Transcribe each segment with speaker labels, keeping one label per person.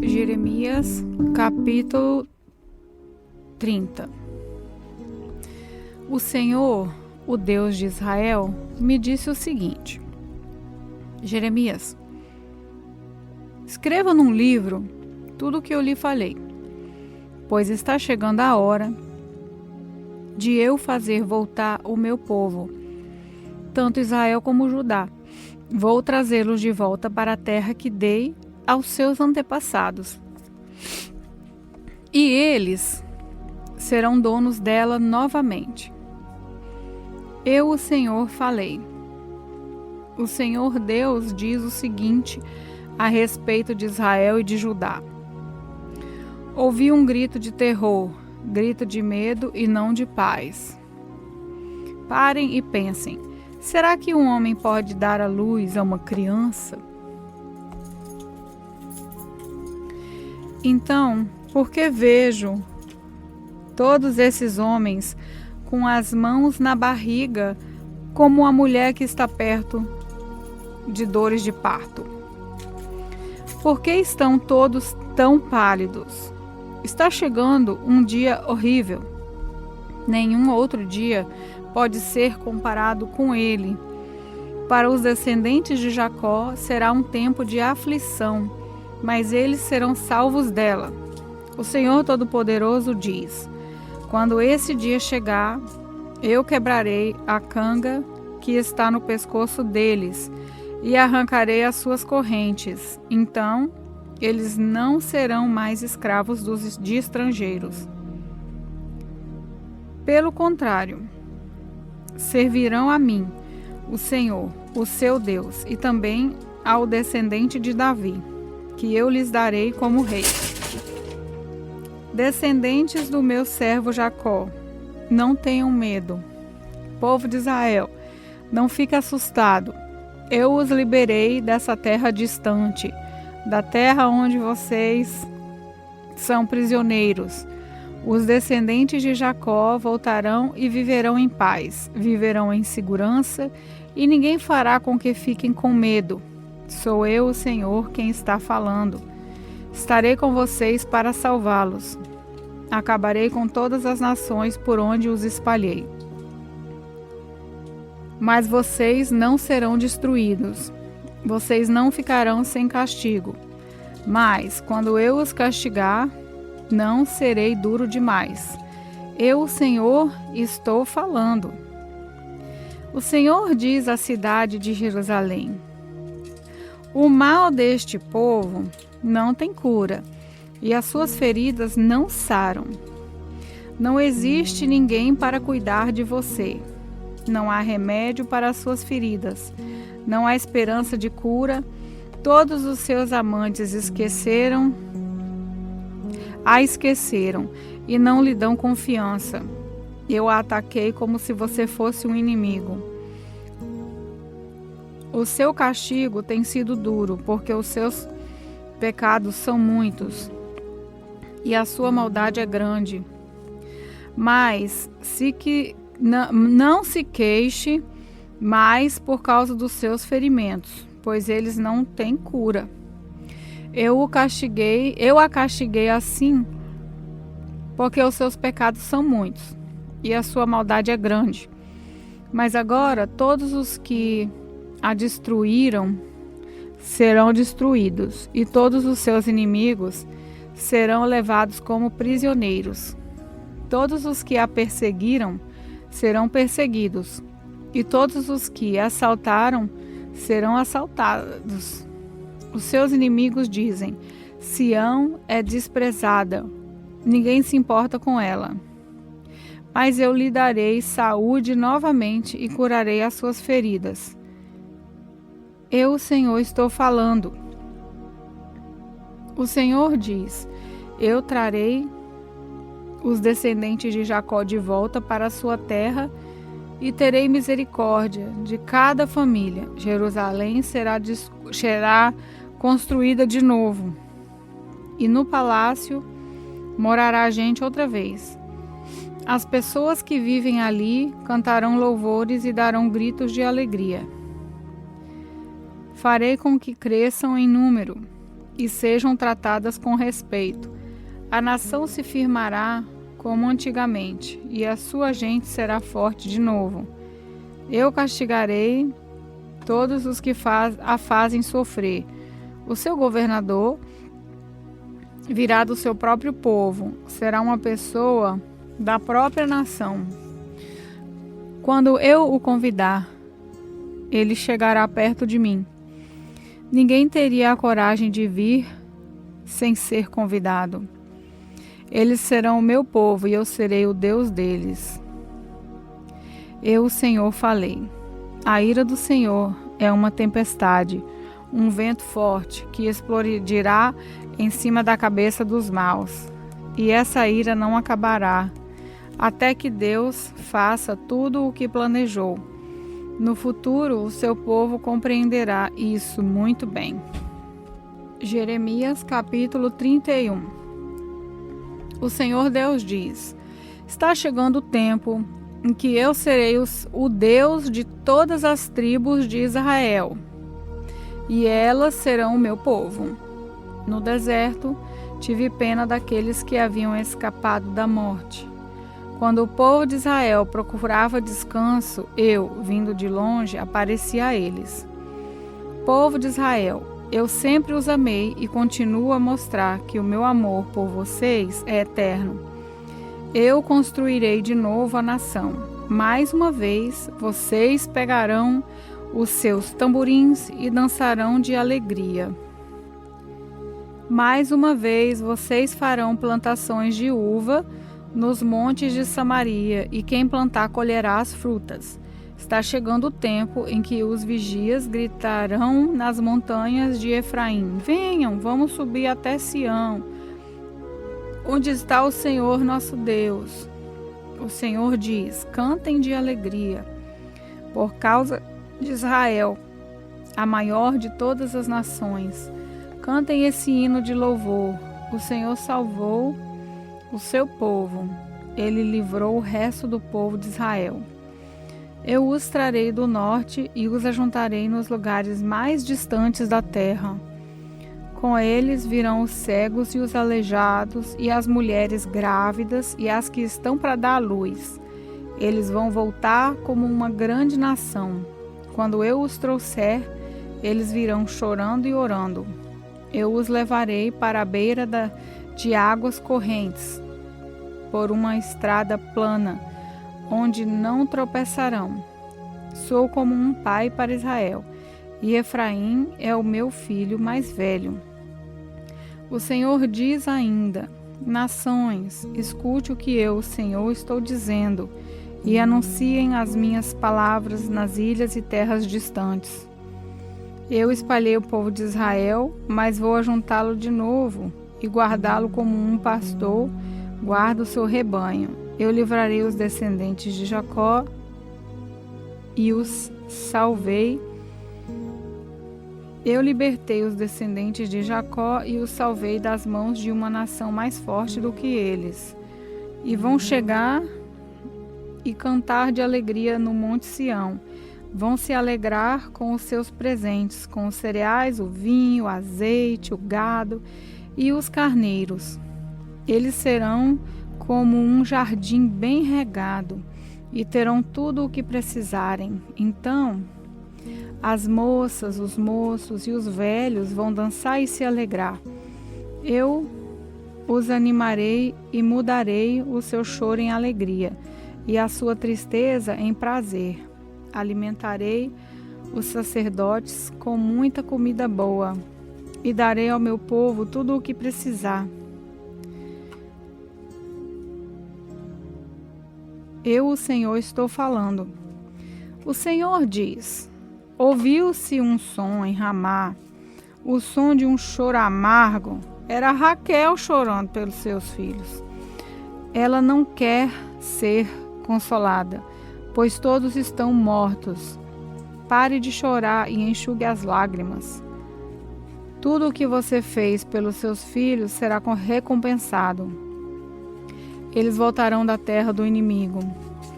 Speaker 1: Jeremias, capítulo 30. O Senhor, o Deus de Israel, me disse o seguinte: Jeremias, escreva num livro tudo o que eu lhe falei, pois está chegando a hora de eu fazer voltar o meu povo, tanto Israel como Judá. Vou trazê-los de volta para a terra que dei aos seus antepassados, e eles serão donos dela novamente. Eu, o Senhor, falei. O Senhor Deus diz o seguinte a respeito de Israel e de Judá: ouvi um grito de terror, grito de medo e não de paz. Parem e pensem: será que um homem pode dar à luz a uma criança? Então, por que vejo todos esses homens com as mãos na barriga, como a mulher que está perto de dores de parto? Por que estão todos tão pálidos? Está chegando um dia horrível. Nenhum outro dia pode ser comparado com ele. Para os descendentes de Jacó será um tempo de aflição, mas eles serão salvos dela. O Senhor Todo-Poderoso diz: quando esse dia chegar, eu quebrarei a canga que está no pescoço deles e arrancarei as suas correntes. Então, eles não serão mais escravos de estrangeiros. Pelo contrário, servirão a mim, o Senhor, o seu Deus, e também ao descendente de Davi, que eu lhes darei como rei. Descendentes do meu servo Jacó, não tenham medo. Povo de Israel, não fique assustado. Eu os liberei dessa terra distante, da terra onde vocês são prisioneiros. Os descendentes de Jacó voltarão e viverão em paz, viverão em segurança, e ninguém fará com que fiquem com medo. Sou eu, o Senhor, quem está falando. Estarei com vocês para salvá-los. Acabarei com todas as nações por onde os espalhei. Mas vocês não serão destruídos. Vocês não ficarão sem castigo. Mas, quando eu os castigar, não serei duro demais. Eu, o Senhor, estou falando. O Senhor diz à cidade de Jerusalém: o mal deste povo não tem cura, e as suas feridas não saram. Não existe ninguém para cuidar de você. Não há remédio para as suas feridas. Não há esperança de cura. Todos os seus amantes a esqueceram e não lhe dão confiança. Eu a ataquei como se você fosse um inimigo. O seu castigo tem sido duro, porque os seus pecados são muitos e a sua maldade é grande. Mas não se queixe mais por causa dos seus ferimentos, pois eles não têm cura. Eu a castiguei assim, porque os seus pecados são muitos e a sua maldade é grande. Mas agora todos os que a destruíram serão destruídos, e todos os seus inimigos serão levados como prisioneiros. Todos os que a perseguiram serão perseguidos, e todos os que a assaltaram serão assaltados. Os seus inimigos dizem: Sião é desprezada, ninguém se importa com ela. Mas eu lhe darei saúde novamente e curarei as suas feridas. Eu, o Senhor, estou falando. O Senhor diz: eu trarei os descendentes de Jacó de volta para a sua terra e terei misericórdia de cada família. Jerusalém será construída de novo, e no palácio morará gente outra vez. As pessoas que vivem ali cantarão louvores e darão gritos de alegria. Farei com que cresçam em número e sejam tratadas com respeito. A nação se firmará como antigamente, e a sua gente será forte de novo. Eu castigarei todos os que a fazem sofrer. O seu governador virá do seu próprio povo, será uma pessoa da própria nação. Quando eu o convidar, ele chegará perto de mim. Ninguém teria a coragem de vir sem ser convidado. Eles serão o meu povo e eu serei o Deus deles. Eu, o Senhor, falei. A ira do Senhor é uma tempestade, um vento forte que explodirá em cima da cabeça dos maus. E essa ira não acabará, até que Deus faça tudo o que planejou. No futuro, o seu povo compreenderá isso muito bem. Jeremias capítulo 31. O Senhor Deus diz: está chegando o tempo em que eu serei o Deus de todas as tribos de Israel, e elas serão o meu povo. No deserto, tive pena daqueles que haviam escapado da morte. Quando o povo de Israel procurava descanso, eu, vindo de longe, aparecia a eles. Povo de Israel, eu sempre os amei e continuo a mostrar que o meu amor por vocês é eterno. Eu construirei de novo a nação. Mais uma vez, vocês pegarão os seus tamborins e dançarão de alegria. Mais uma vez, vocês farão plantações de uva nos montes de Samaria, e quem plantar colherá as frutas. Está chegando o tempo em que os vigias gritarão nas montanhas de Efraim: venham, vamos subir até Sião, onde está o Senhor nosso Deus. O Senhor diz: cantem de alegria, por causa de Israel, a maior de todas as nações. Cantem esse hino de louvor. O Senhor salvou o seu povo. Ele livrou o resto do povo de Israel. Eu os trarei do norte e os ajuntarei nos lugares mais distantes da terra. Com eles virão os cegos e os aleijados, e as mulheres grávidas e as que estão para dar à luz. Eles vão voltar como uma grande nação. Quando eu os trouxer, eles virão chorando e orando. Eu os levarei para a beira de águas correntes, por uma estrada plana, onde não tropeçarão. Sou como um pai para Israel, e Efraim é o meu filho mais velho. O Senhor diz ainda: nações, escute o que eu, o Senhor, estou dizendo, e anunciem as minhas palavras nas ilhas e terras distantes. Eu espalhei o povo de Israel, mas vou ajuntá-lo de novo e guardá-lo como um pastor guarda o seu rebanho. Eu livrarei os descendentes de Jacó e os salvei. Eu libertei os descendentes de Jacó e os salvei das mãos de uma nação mais forte do que eles. E vão chegar e cantar de alegria no Monte Sião. Vão se alegrar com os seus presentes, com os cereais, o vinho, o azeite, o gado e os carneiros. Eles serão como um jardim bem regado e terão tudo o que precisarem. Então, as moças, os moços e os velhos vão dançar e se alegrar. Eu os animarei e mudarei o seu choro em alegria e a sua tristeza em prazer. Alimentarei os sacerdotes com muita comida boa e darei ao meu povo tudo o que precisar. Eu, o Senhor, estou falando. O Senhor diz: ouviu-se um som em Ramá, o som de um choro amargo. Era Raquel chorando pelos seus filhos. Ela não quer ser consolada, pois todos estão mortos. Pare de chorar e enxugue as lágrimas. Tudo o que você fez pelos seus filhos será recompensado. Eles voltarão da terra do inimigo.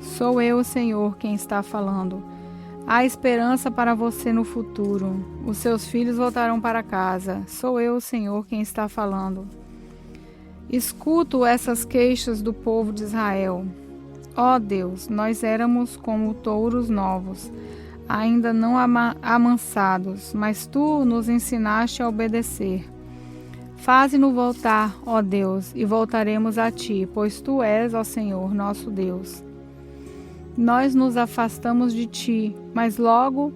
Speaker 1: Sou eu, o Senhor, quem está falando. Há esperança para você no futuro. Os seus filhos voltarão para casa. Sou eu, o Senhor, quem está falando. Escuto essas queixas do povo de Israel. Ó Deus, nós éramos como touros novos, ainda não amansados, mas Tu nos ensinaste a obedecer. Faze-nos voltar, ó Deus, e voltaremos a Ti, pois Tu és, ó Senhor, nosso Deus. Nós nos afastamos de Ti, mas logo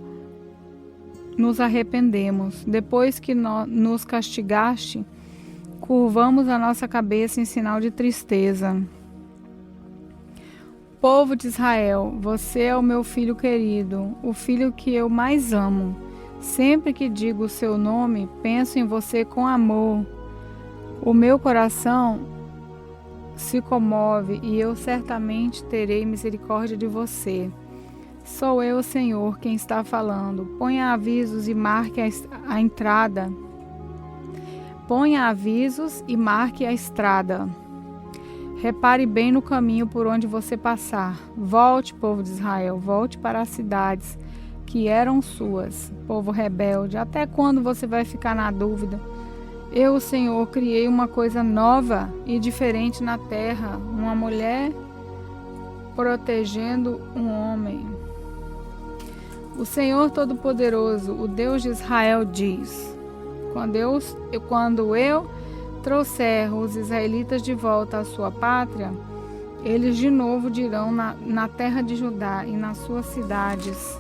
Speaker 1: nos arrependemos. Depois que nos castigaste, curvamos a nossa cabeça em sinal de tristeza. Povo de Israel, você é o meu filho querido, o filho que eu mais amo. Sempre que digo o seu nome, penso em você com amor. O meu coração se comove e eu certamente terei misericórdia de você. Sou eu, Senhor, quem está falando. Ponha avisos e marque a entrada. Ponha avisos e marque a estrada. Repare bem no caminho por onde você passar. Volte, povo de Israel, volte para as cidades que eram suas. Povo rebelde, até quando você vai ficar na dúvida? Eu, o Senhor, criei uma coisa nova e diferente na terra, uma mulher protegendo um homem. O Senhor Todo-Poderoso, o Deus de Israel, diz: Quando eu trouxer os israelitas de volta à sua pátria, eles de novo dirão na terra de Judá e nas suas cidades: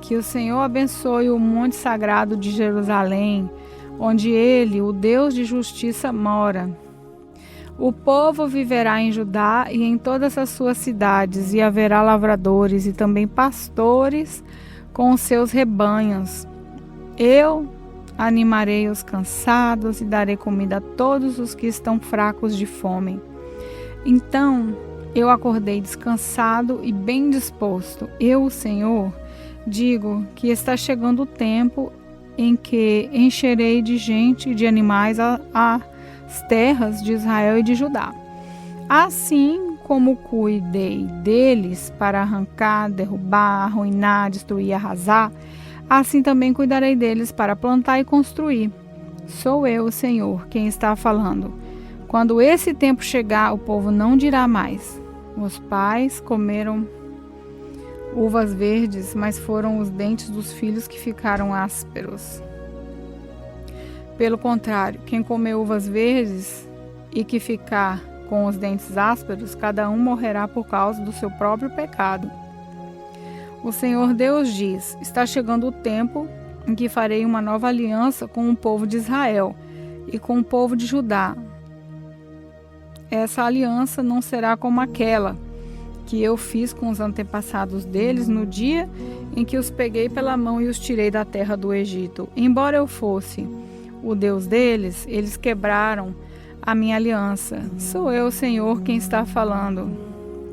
Speaker 1: Que o Senhor abençoe o monte sagrado de Jerusalém, onde Ele, o Deus de justiça, mora. O povo viverá em Judá e em todas as suas cidades, e haverá lavradores e também pastores com os seus rebanhos. Eu animarei os cansados e darei comida a todos os que estão fracos de fome. Então eu acordei descansado e bem disposto. Eu, o Senhor, digo que está chegando o tempo em que encherei de gente e de animais as terras de Israel e de Judá. Assim como cuidei deles para arrancar, derrubar, arruinar, destruir e arrasar, assim também cuidarei deles para plantar e construir. Sou eu, o Senhor, quem está falando. Quando esse tempo chegar, o povo não dirá mais: Os pais comeram uvas verdes, mas foram os dentes dos filhos que ficaram ásperos. Pelo contrário, quem comer uvas verdes e que ficar com os dentes ásperos, cada um morrerá por causa do seu próprio pecado. O Senhor Deus diz: Está chegando o tempo em que farei uma nova aliança com o povo de Israel e com o povo de Judá. Essa aliança não será como aquela que eu fiz com os antepassados deles no dia em que os peguei pela mão e os tirei da terra do Egito. Embora eu fosse o Deus deles, eles quebraram a minha aliança. Sou eu, o Senhor, quem está falando.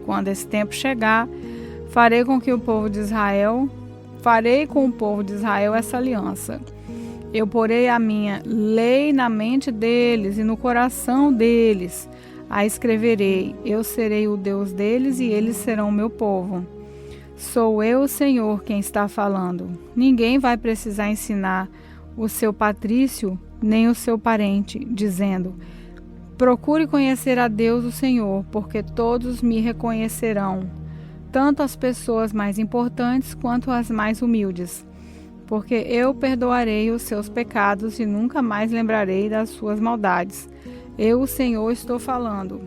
Speaker 1: Quando esse tempo chegar, farei com o povo de Israel essa aliança. Eu porei a minha lei na mente deles e no coração deles. A escreverei. Eu serei o Deus deles e eles serão o meu povo. Sou eu, o Senhor, quem está falando. Ninguém vai precisar ensinar o seu patrício nem o seu parente, dizendo: Procure conhecer a Deus, o Senhor, porque todos me reconhecerão, tanto as pessoas mais importantes quanto as mais humildes, porque eu perdoarei os seus pecados e nunca mais lembrarei das suas maldades. Eu, o Senhor, estou falando.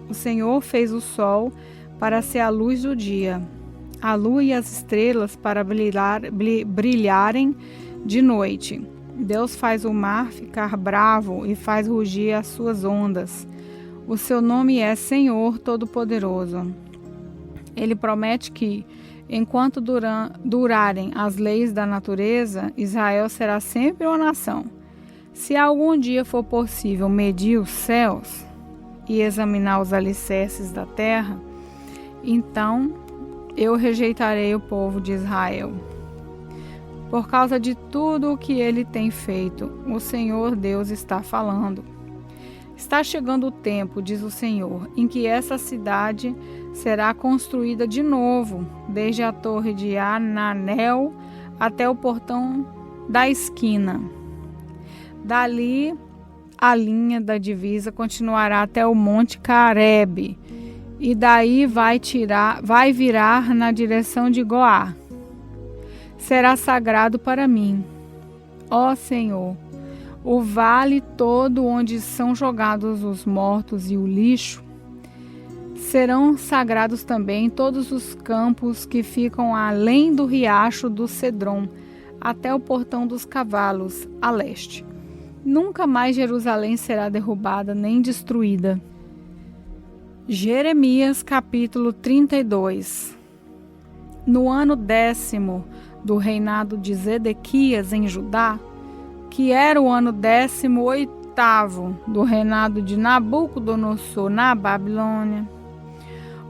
Speaker 1: O Senhor fez o sol para ser a luz do dia, a lua e as estrelas para brilharem de noite. Deus faz o mar ficar bravo e faz rugir as suas ondas. O seu nome é Senhor Todo-Poderoso. Ele promete que, enquanto durarem as leis da natureza, Israel será sempre uma nação. Se algum dia for possível medir os céus e examinar os alicerces da terra, então eu rejeitarei o povo de Israel. Por causa de tudo o que ele tem feito, o Senhor Deus está falando. Está chegando o tempo, diz o Senhor, em que essa cidade será construída de novo, desde a torre de Hananel até o portão da esquina. Dali, a linha da divisa continuará até o Monte Carebe, e daí vai virar na direção de Goá. Será sagrado para mim, ó Senhor. O vale todo onde são jogados os mortos e o lixo, serão sagrados também todos os campos que ficam além do riacho do Cedron, até o portão dos cavalos, a leste. Nunca mais Jerusalém será derrubada nem destruída. Jeremias capítulo 32. No ano 10º do reinado de Zedequias em Judá, que era o ano 18º do reinado de Nabucodonosor na Babilônia,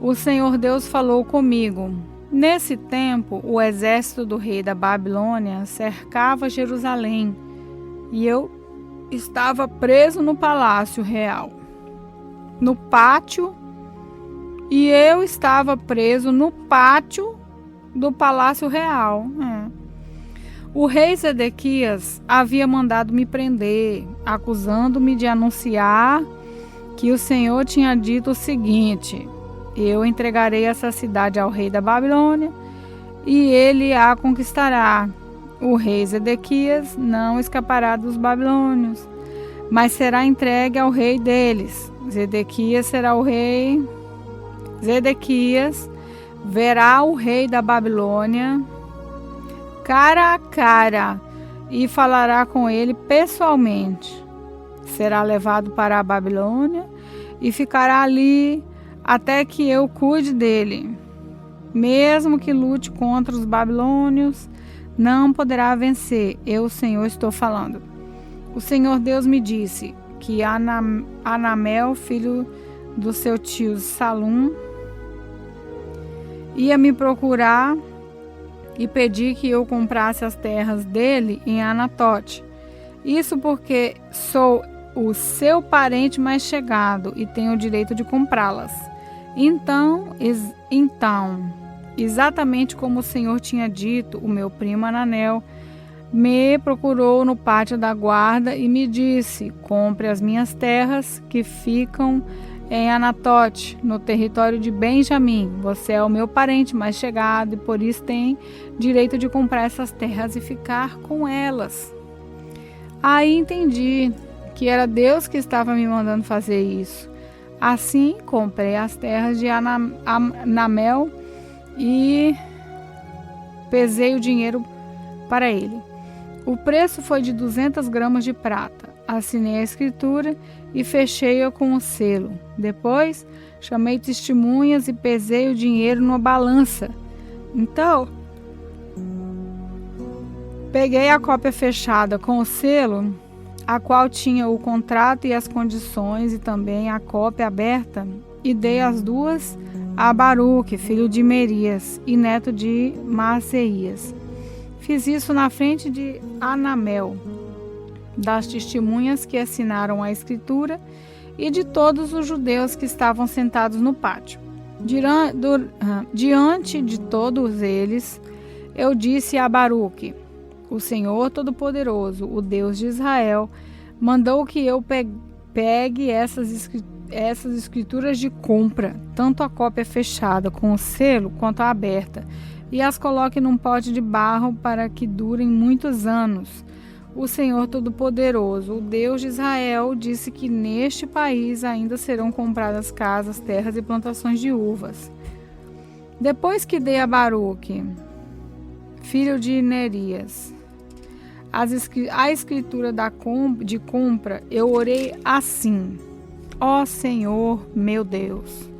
Speaker 1: o Senhor Deus falou comigo. Nesse tempo, o exército do rei da Babilônia cercava Jerusalém, e eu estava preso no palácio real, no pátio, e eu estava preso no pátio do palácio real. O rei Zedequias havia mandado me prender, acusando-me de anunciar que o Senhor tinha dito o seguinte: eu entregarei essa cidade ao rei da Babilônia e ele a conquistará. O rei Zedequias não escapará dos babilônios, mas será entregue ao rei deles. Zedequias verá o rei da Babilônia cara a cara e falará com ele pessoalmente. Será levado para a Babilônia e ficará ali até que eu cuide dele. Mesmo que lute contra os babilônios, não poderá vencer. Eu, o Senhor, estou falando. O Senhor Deus me disse que Anamel, filho do seu tio Salum, ia me procurar e pedir que eu comprasse as terras dele em Anatote. Isso porque sou o seu parente mais chegado e tenho o direito de comprá-las. Então, exatamente como o Senhor tinha dito, o meu primo Hananel me procurou no pátio da guarda e me disse: compre as minhas terras que ficam em Anatote, no território de Benjamim. Você é o meu parente mais chegado e por isso tem direito de comprar essas terras e ficar com elas. Aí entendi que era Deus que estava me mandando fazer isso. Assim, comprei as terras de Anamel e pesei o dinheiro para ele. O preço foi de 200 gramas de prata. Assinei a escritura e fechei-a com o selo. Depois, chamei testemunhas e pesei o dinheiro numa balança. Então, peguei a cópia fechada com o selo, a qual tinha o contrato e as condições, e também a cópia aberta, e dei as duas a Baruque, filho de Merias e neto de Maaseias. Fiz isso na frente de Anamel, das testemunhas que assinaram a escritura e de todos os judeus que estavam sentados no pátio. Diante de todos eles, eu disse a Baruque: o Senhor Todo-Poderoso, o Deus de Israel, mandou que eu pegue essas escrituras de compra, tanto a cópia fechada com o selo quanto a aberta, e as coloque num pote de barro para que durem muitos anos. O Senhor Todo-Poderoso, o Deus de Israel, disse que neste país ainda serão compradas casas, terras e plantações de uvas. Depois que dei a Baruque, filho de Nerias, a escritura de compra, eu orei assim: ó Senhor, meu Deus,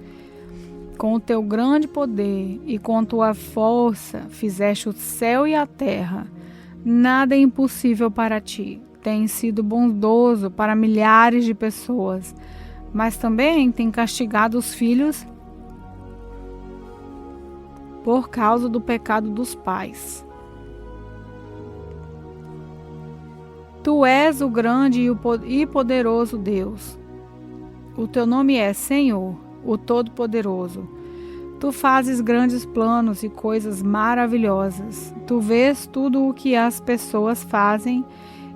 Speaker 1: com o teu grande poder e com tua força fizeste o céu e a terra. Nada é impossível para ti. Tens sido bondoso para milhares de pessoas, mas também tem castigado os filhos por causa do pecado dos pais. Tu és o grande e poderoso Deus. O teu nome é Senhor, o Todo-Poderoso. Tu fazes grandes planos e coisas maravilhosas. Tu vês tudo o que as pessoas fazem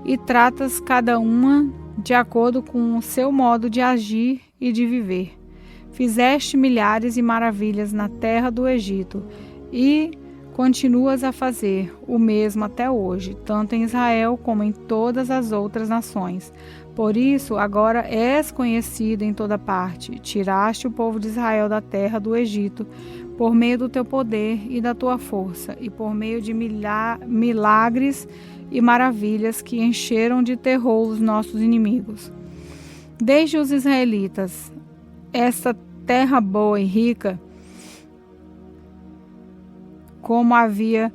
Speaker 1: e tratas cada uma de acordo com o seu modo de agir e de viver. Fizeste milhares e maravilhas na terra do Egito e continuas a fazer o mesmo até hoje, tanto em Israel como em todas as outras nações. Por isso, agora és conhecido em toda parte. Tiraste o povo de Israel da terra do Egito por meio do teu poder e da tua força, e por meio de milagres e maravilhas que encheram de terror os nossos inimigos. Desde os israelitas, esta terra boa e rica, como havia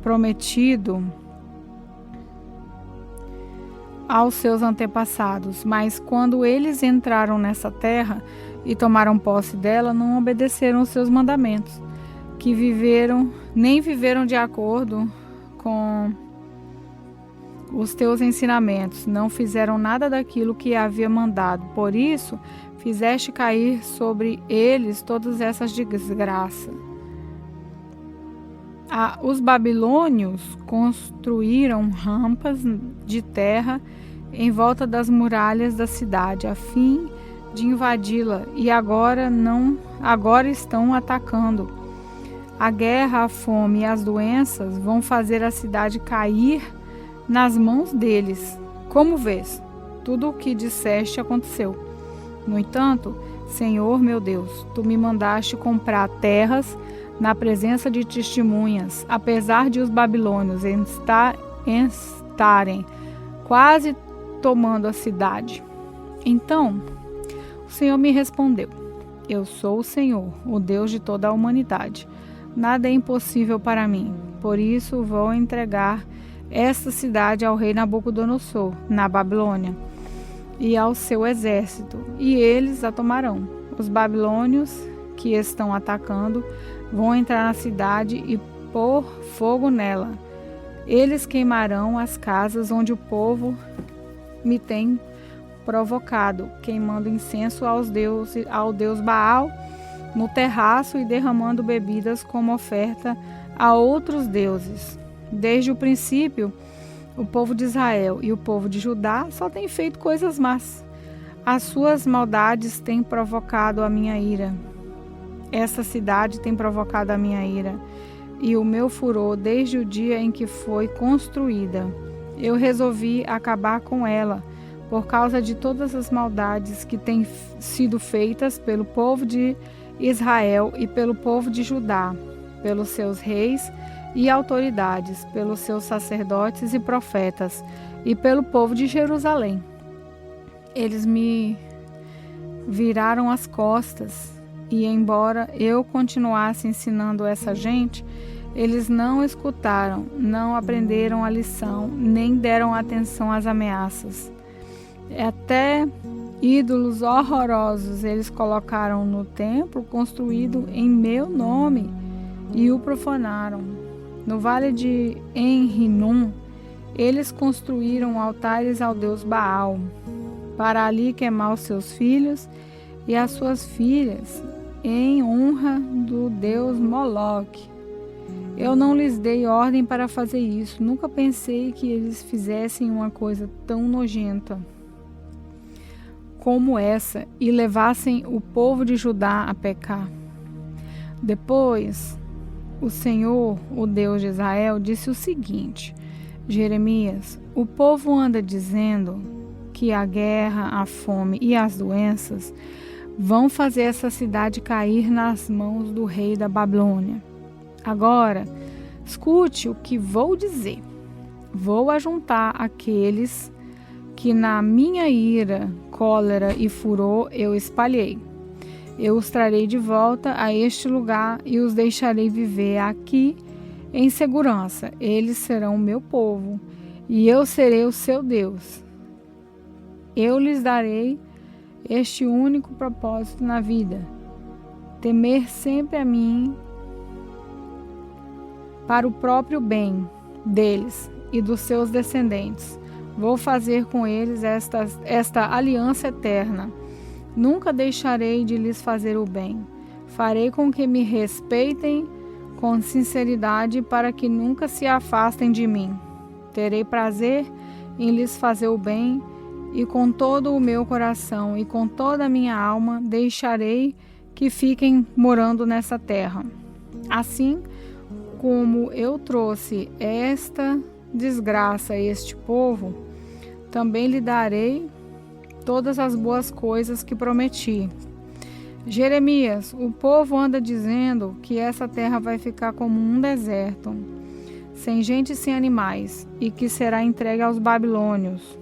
Speaker 1: prometido aos seus antepassados, mas quando eles entraram nessa terra e tomaram posse dela, não obedeceram os seus mandamentos, nem viveram de acordo com os teus ensinamentos, não fizeram nada daquilo que havia mandado. Por isso, fizeste cair sobre eles todas essas desgraças. Os babilônios construíram rampas de terra em volta das muralhas da cidade, a fim de invadi-la, e agora estão atacando. A guerra, a fome e as doenças vão fazer a cidade cair nas mãos deles. Como vês, tudo o que disseste aconteceu. No entanto, Senhor meu Deus, tu me mandaste comprar terras na presença de testemunhas, apesar de os babilônios estarem quase tomando a cidade. Então, o Senhor me respondeu: Eu sou o Senhor, o Deus de toda a humanidade. Nada é impossível para mim. Por isso vou entregar esta cidade ao rei Nabucodonosor, na Babilônia, e ao seu exército, e eles a tomarão. Os babilônios que estão atacando vão entrar na cidade e pôr fogo nela. Eles queimarão as casas onde o povo me tem provocado, queimando incenso ao deus Baal no terraço e derramando bebidas como oferta a outros deuses. Desde o princípio, o povo de Israel e o povo de Judá só têm feito coisas más. As suas maldades têm provocado a minha ira. Essa cidade tem provocado a minha ira e o meu furor desde o dia em que foi construída. Eu resolvi acabar com ela por causa de todas as maldades que têm sido feitas pelo povo de Israel e pelo povo de Judá, pelos seus reis e autoridades, pelos seus sacerdotes e profetas e pelo povo de Jerusalém. Eles me viraram as costas e, embora eu continuasse ensinando essa gente, eles não escutaram, não aprenderam a lição, nem deram atenção às ameaças. Até ídolos horrorosos eles colocaram no templo construído em meu nome e o profanaram. No vale de En-Hinnom, eles construíram altares ao deus Baal, para ali queimar os seus filhos e as suas filhas, em honra do deus Moloque. Eu não lhes dei ordem para fazer isso. Nunca pensei que eles fizessem uma coisa tão nojenta como essa e levassem o povo de Judá a pecar. Depois, o Senhor, o Deus de Israel, disse o seguinte: Jeremias, o povo anda dizendo que a guerra, a fome e as doenças vão fazer essa cidade cair nas mãos do rei da Babilônia. Agora, escute o que vou dizer. Vou ajuntar aqueles que na minha ira, cólera e furor eu espalhei. Eu os trarei de volta a este lugar e os deixarei viver aqui em segurança. Eles serão o meu povo e eu serei o seu Deus. Eu lhes darei este único propósito na vida: temer sempre a mim para o próprio bem deles e dos seus descendentes. Vou fazer com eles esta aliança eterna. Nunca deixarei de lhes fazer o bem. Farei com que me respeitem com sinceridade para que nunca se afastem de mim. Terei prazer em lhes fazer o bem e com todo o meu coração e com toda a minha alma deixarei que fiquem morando nessa terra. Assim como eu trouxe esta desgraça a este povo, também lhe darei todas as boas coisas que prometi. Jeremias, o povo anda dizendo que essa terra vai ficar como um deserto, sem gente e sem animais, e que será entregue aos babilônios.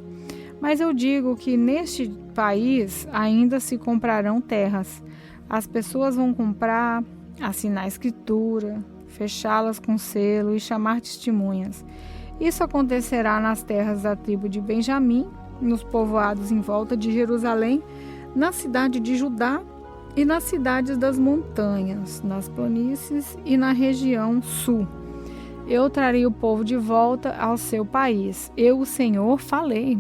Speaker 1: Mas eu digo que neste país ainda se comprarão terras. As pessoas vão comprar, assinar a escritura, fechá-las com selo e chamar testemunhas. Isso acontecerá nas terras da tribo de Benjamim, nos povoados em volta de Jerusalém, na cidade de Judá e nas cidades das montanhas, nas planícies e na região sul. Eu trarei o povo de volta ao seu país. Eu, o Senhor, falei.